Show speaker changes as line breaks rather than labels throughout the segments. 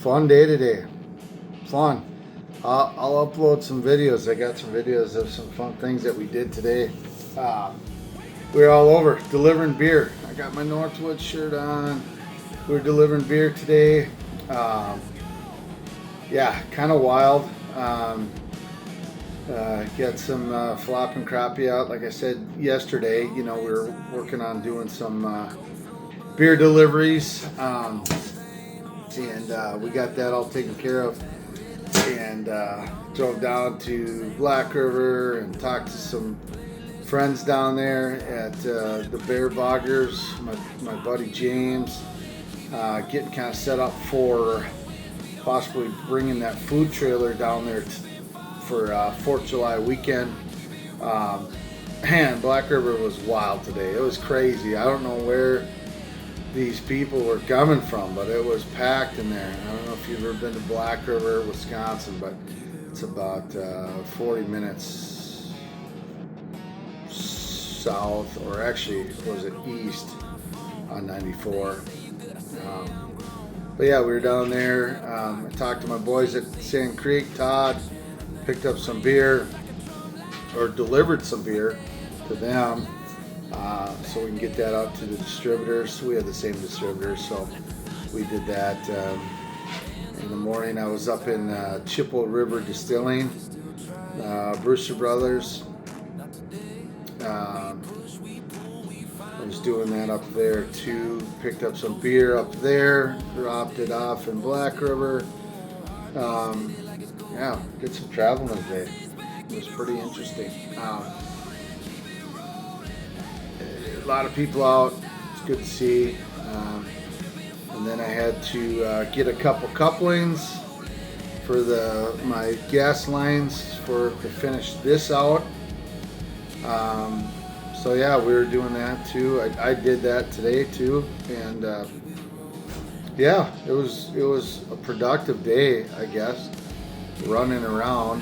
Fun day today. Fun. I'll upload some videos. I got some videos of some fun things that we did today. We're all over delivering beer. I got my Northwood shirt on. We're delivering beer today. Yeah, kind of wild. Get some flopping crappie out. Like I said yesterday, we were working on doing some beer deliveries. And we got that all taken care of, and drove down to Black River and talked to some friends down there at the Bear Boggers, my buddy James, getting kind of set up for possibly bringing that food trailer down there for 4th of July weekend. Man, Black River was wild today. It was crazy. I don't know where these people were coming from, but it was packed in there. I don't know if you've ever been to Black River, Wisconsin, but it's about 40 minutes south, or actually was it east on 94. But yeah, we were down there. I talked to my boys at Sand Creek. Todd picked up some beer, or delivered some beer to them. So we can get that out to the distributors. We have the same distributors, so we did that. In the morning, I was up in Chippewa River Distilling, Brewster Brothers. I was doing that up there too. Picked up some beer up there, dropped it off in Black River. Yeah, did some traveling today. It was pretty interesting. A lot of people out. It's good to see. And then I had to get a couple couplings for my gas lines to finish this out. So yeah, we were doing that too. I did that today too, and yeah, it was a productive day, I guess, running around.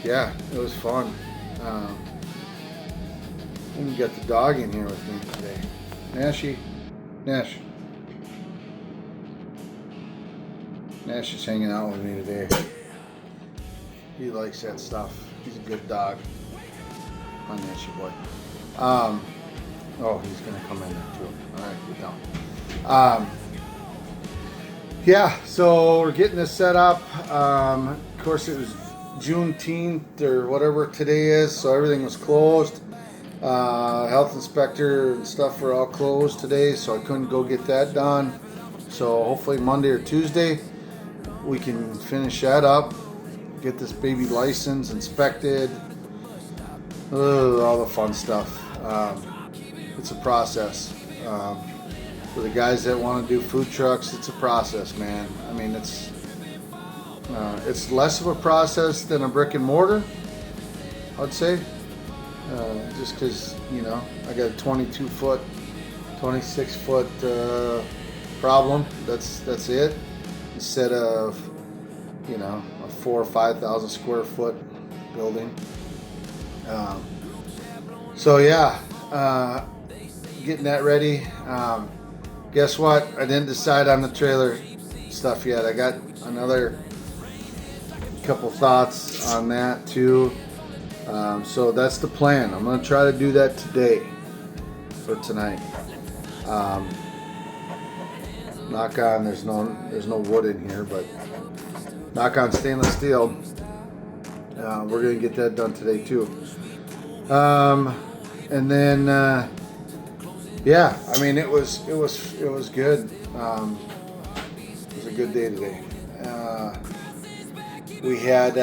Yeah, it was fun. And got the dog in here with me today. Nash is hanging out with me today. He likes that stuff. He's a good dog. Come on, Nashy boy. Oh, he's gonna come in there too. All right, get down. Yeah, so we're getting this set up. Of course, it was Juneteenth or whatever today is, so everything was closed. Health inspector and stuff were all closed today, so I couldn't go get that done. So hopefully Monday or Tuesday we can finish that up, get this baby license inspected, all the fun stuff. It's a process. For the guys that want to do food trucks, it's a process, man. I mean, it's less of a process than a brick and mortar, I'd say. Just because, I got a 26 foot problem. That's it. Instead of, a 4,000 or 5,000 square foot building. So yeah, getting that ready. Guess what? I didn't decide on the trailer stuff yet. I got another couple thoughts on that too. So that's the plan. I'm gonna try to do that today for tonight. Knock on, there's no wood in here, but knock on stainless steel. We're gonna get that done today too. And then yeah, I mean it was good. It was a good day today. We had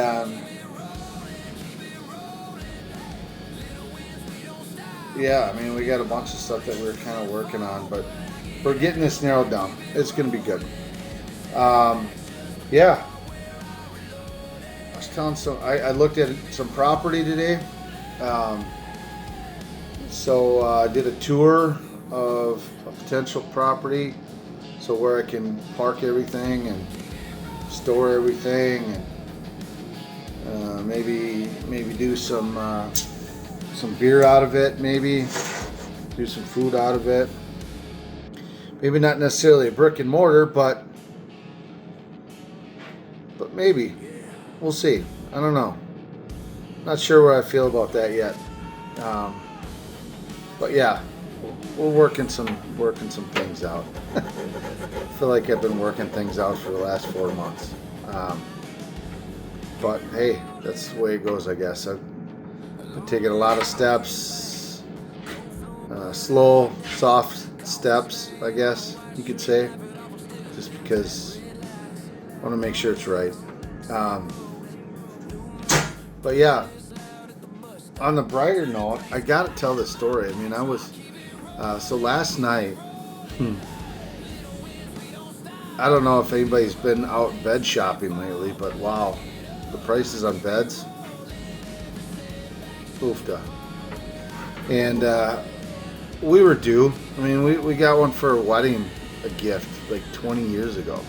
yeah, I mean, we got a bunch of stuff that we're kind of working on, but we're getting this narrowed down. It's going to be good. Yeah. I was telling I looked at some property today. So I did a tour of a potential property, so where I can park everything and store everything, and maybe do some beer out of it, maybe do some food out of it. Maybe not necessarily a brick and mortar, but maybe. We'll see. I don't know. Not sure what I feel about that yet. Um, but yeah, we're working some things out. I feel like I've been working things out for the last 4 months. But hey, that's the way it goes, I guess. I've been taking a lot of steps, slow, soft steps, I guess you could say, just because I want to make sure it's right. But yeah, on the brighter note, I got to tell this story. I mean, I was, so last night, I don't know if anybody's been out bed shopping lately, but wow, the prices on beds, oofda. And we were due. I mean, we got one for a wedding, a gift, like 20 years ago.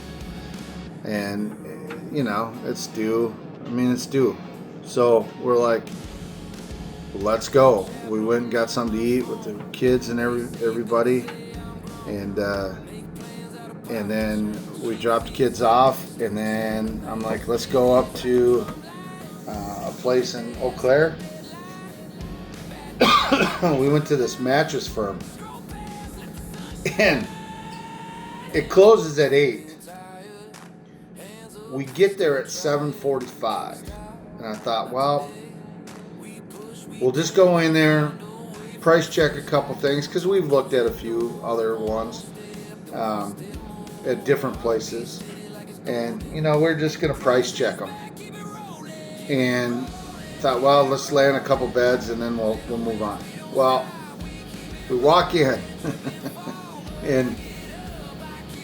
And, it's due. I mean, it's due. So we're like, let's go. We went and got something to eat with the kids and everybody. And then we dropped the kids off. And then I'm like, let's go up to a place in Eau Claire. We went to this mattress firm, and it closes at 8. We get there at 7:45, and I thought, well, we'll just go in there, price check a couple things, because we've looked at a few other ones at different places, and we're just gonna price check them, and thought, well, let's land a couple beds and then we'll move on. Well, we walk in and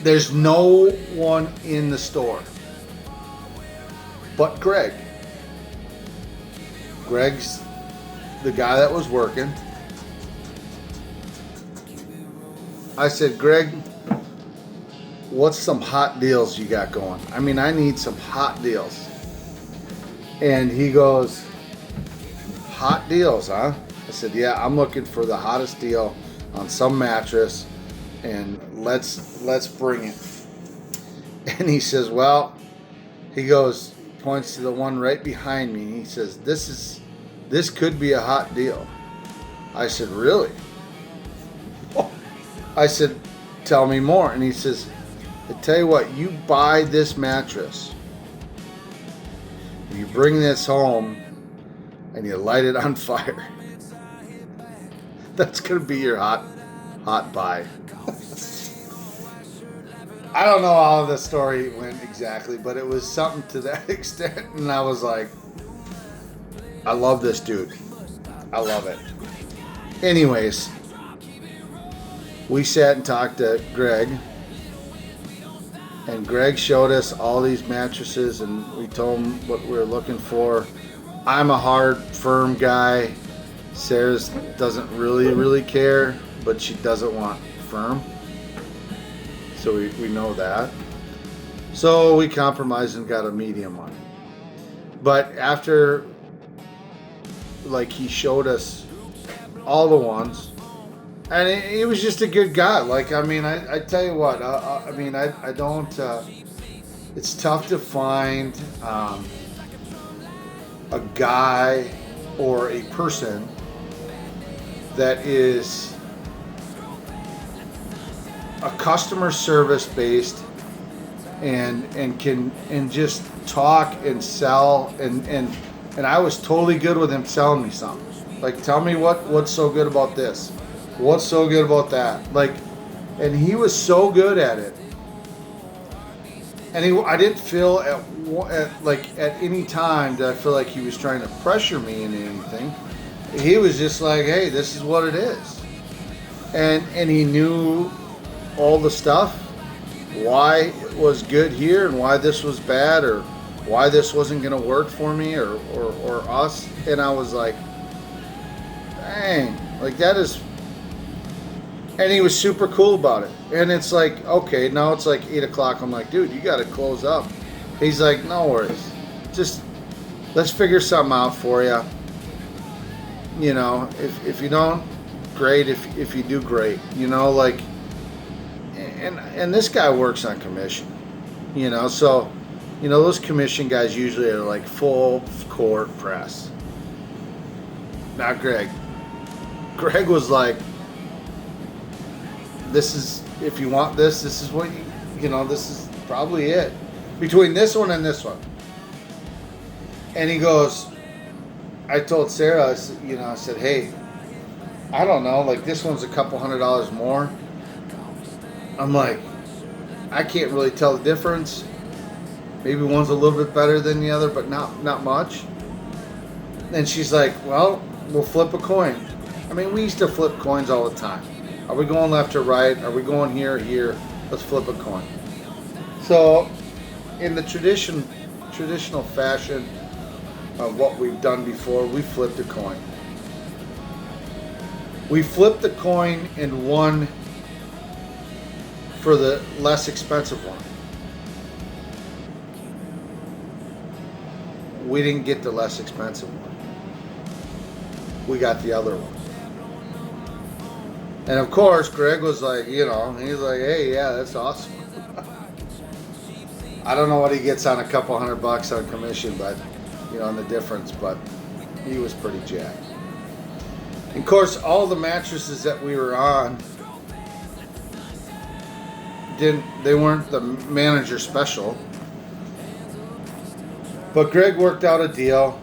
there's no one in the store but Greg. Greg's the guy that was working. I said, Greg, what's some hot deals you got going? I mean, I need some hot deals. And he goes, hot deals, huh? I said, yeah, I'm looking for the hottest deal on some mattress, and let's bring it. And he says, well, he goes, points to the one right behind me. He says, this could be a hot deal. I said, really? I said, tell me more. And he says, I tell you what, you buy this mattress, you bring this home, and you light it on fire. That's going to be your hot buy. I don't know how the story went exactly, but it was something to that extent. And I was like, I love this dude. I love it. Anyways, we sat and talked to Greg. And Greg showed us all these mattresses, and we told him what we were looking for. I'm a hard, firm guy. Sarah doesn't really care, but she doesn't want firm. So we know that. So we compromised and got a medium one. But after, he showed us all the ones, and he was just a good guy. I tell you what, I don't, it's tough to find a guy or a person that is a customer service based and can just talk and sell and I was totally good with him selling me something. Like, tell me what's so good about this, what's so good about that, and he was so good at it. And I didn't feel at any time did I feel like he was trying to pressure me into anything. He was just like, hey, this is what it is. And he knew all the stuff, why it was good here and why this was bad, or why this wasn't going to work for me or us. And I was like, dang, that is. And he was super cool about it. And it's like, okay, now it's like 8 o'clock. I'm like, dude, you got to close up. He's like, no worries. Just let's figure something out for you. If you don't, great. If you do, great. and this guy works on commission, so those commission guys usually are like full court press. Not Greg. Greg was like, this is, if you want this is what this is probably it between this one and this one. And he goes, I told Sarah, I said, hey, I don't know, like this one's a couple $100 more. I'm like, I can't really tell the difference. Maybe one's a little bit better than the other, but not much. And she's like, well, we'll flip a coin. I mean, we used to flip coins all the time. Are we going left or right? Are we going here or here? Let's flip a coin. So, in the traditional fashion of what we've done before, we flipped a coin. We flipped the coin and won for the less expensive one. We didn't get the less expensive one. We got the other one. And of course, Greg was like, he's like, hey, yeah, that's awesome. I don't know what he gets on a couple $100 on commission, but, on the difference, but he was pretty jacked. And of course, all the mattresses that we were on, they weren't the manager special. But Greg worked out a deal,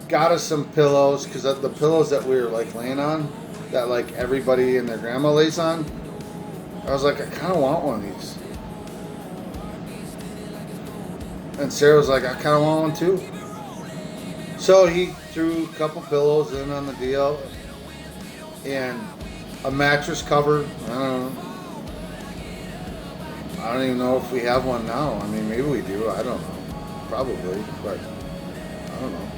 got us some pillows, because the pillows that we were like laying on, that like everybody and their grandma lays on, I was like, I kind of want one of these. And Sarah was like, I kind of want one too. So he threw a couple pillows in on the deal and a mattress cover. I don't even know if we have one now. I mean, maybe we do. I don't know. Probably, but I don't know.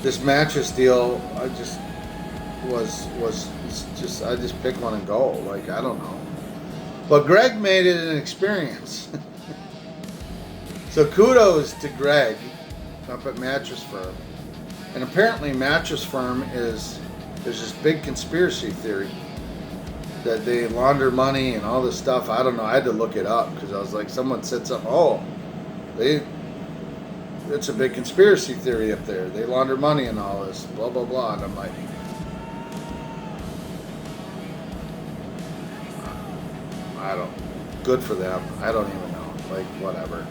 This mattress deal, I just pick one and go. Like, I don't know. But Greg made it an experience. So kudos to Greg up at Mattress Firm. And apparently Mattress Firm there's this big conspiracy theory that they launder money and all this stuff. I don't know. I had to look it up because I was like, someone said something. It's a big conspiracy theory up there. They launder money and all this, blah, blah, blah. And I'm like, good for them. I don't even know. Like, whatever.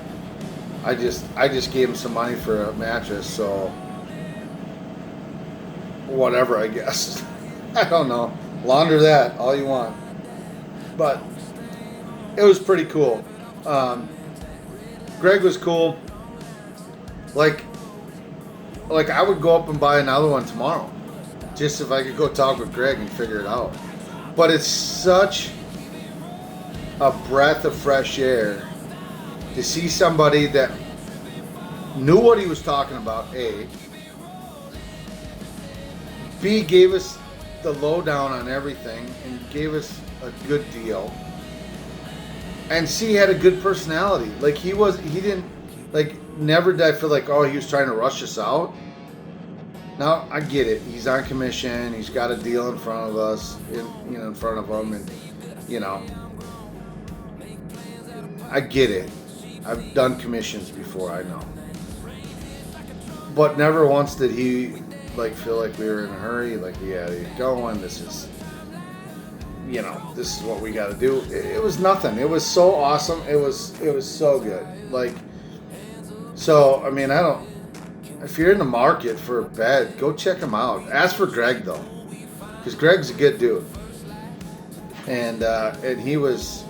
I just gave them some money for a mattress, so whatever, I guess. I don't know. Launder that all you want. But it was pretty cool. Greg was cool. Like I would go up and buy another one tomorrow, just if I could go talk with Greg and figure it out. But it's such a breath of fresh air to see somebody that knew what he was talking about, A. B, gave us the lowdown on everything and gave us a good deal. And C, had a good personality. Like, he didn't, like, never did I feel like, oh, he was trying to rush us out. Now, I get it. He's on commission. He's got a deal in front of us, in front of him. And, I get it. I've done commissions before, I know. But never once did he, like, feel like we were in a hurry. Like, yeah, you're going. This is, this is what we got to do. It was nothing. It was so awesome. It was so good. Like, so, I mean, if you're in the market for a bed, go check him out. Ask for Greg, though, because Greg's a good dude. And he was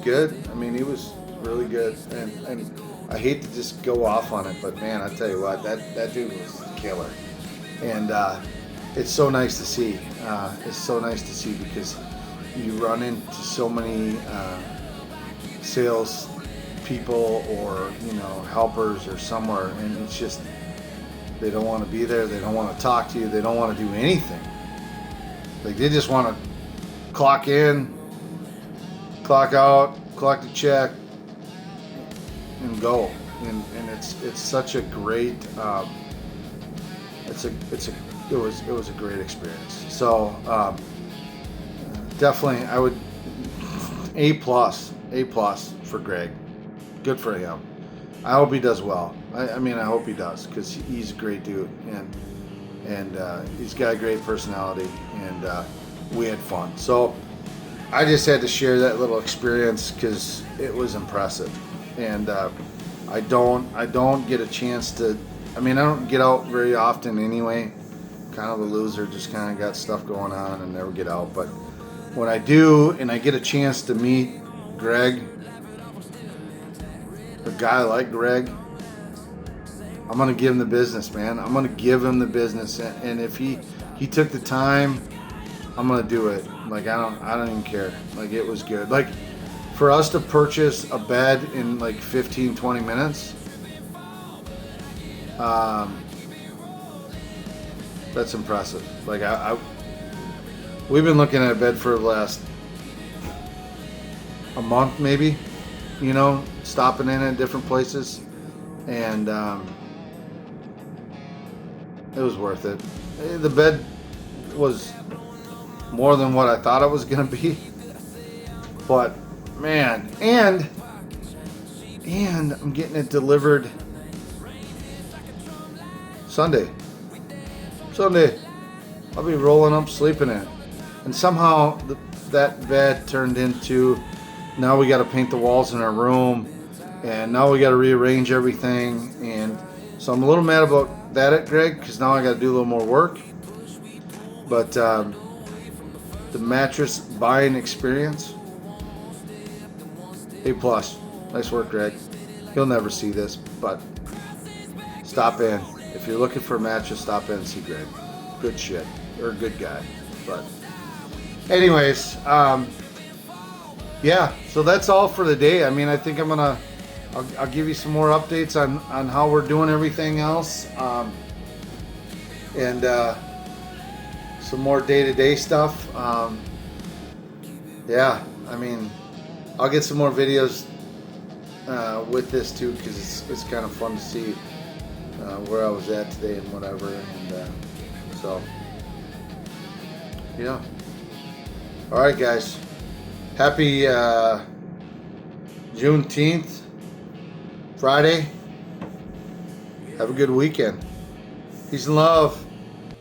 good. I mean, he was really good. And I hate to just go off on it, but man, I tell you what, that dude was a killer. And it's so nice to see. It's so nice to see because you run into so many sales people or helpers or somewhere, and it's just they don't want to be there. They don't want to talk to you. They don't want to do anything. Like, they just want to clock in, clock out, collect the check, and go. And it's such a great it was a great experience. So definitely I would A plus for Greg. Good for him. I hope he does well. I mean, I hope he does, because he's a great dude, and he's got a great personality, and we had fun. So I just had to share that little experience because it was impressive, and I don't get a chance to. I mean, I don't get out very often anyway. Kind of a loser, just kind of got stuff going on and never get out. But when I do, and I get a chance to meet Greg, a guy like Greg, I'm gonna give him the business, man. I'm gonna give him the business, and if he took the time, I'm gonna do it. Like I don't even care. Like it was good. Like for us to purchase a bed in like 15, 20 minutes, that's impressive. Like we've been looking at a bed for the last a month maybe, you know, stopping in at different places, and it was worth it. The bed was more than what I thought it was gonna be, but man, and I'm getting it delivered Sunday. I'll be rolling up sleeping in it, and somehow that bed turned into, now we got to paint the walls in our room, and now we got to rearrange everything, and so I'm a little mad about that at Greg, because now I got to do a little more work. But the mattress buying experience, A plus. Nice work, Greg. He'll never see this, but stop in. If you're looking for a mattress, stop in and see Greg. Good shit. You're a good guy. But anyways, yeah, so that's all for the day. I mean, I think I'll give you some more updates on how we're doing everything else, and some more day-to-day stuff. Yeah, I mean, I'll get some more videos with this too, because it's kind of fun to see where I was at today and whatever, and so yeah. All right, guys. Happy Juneteenth, Friday. Have a good weekend. Peace and love.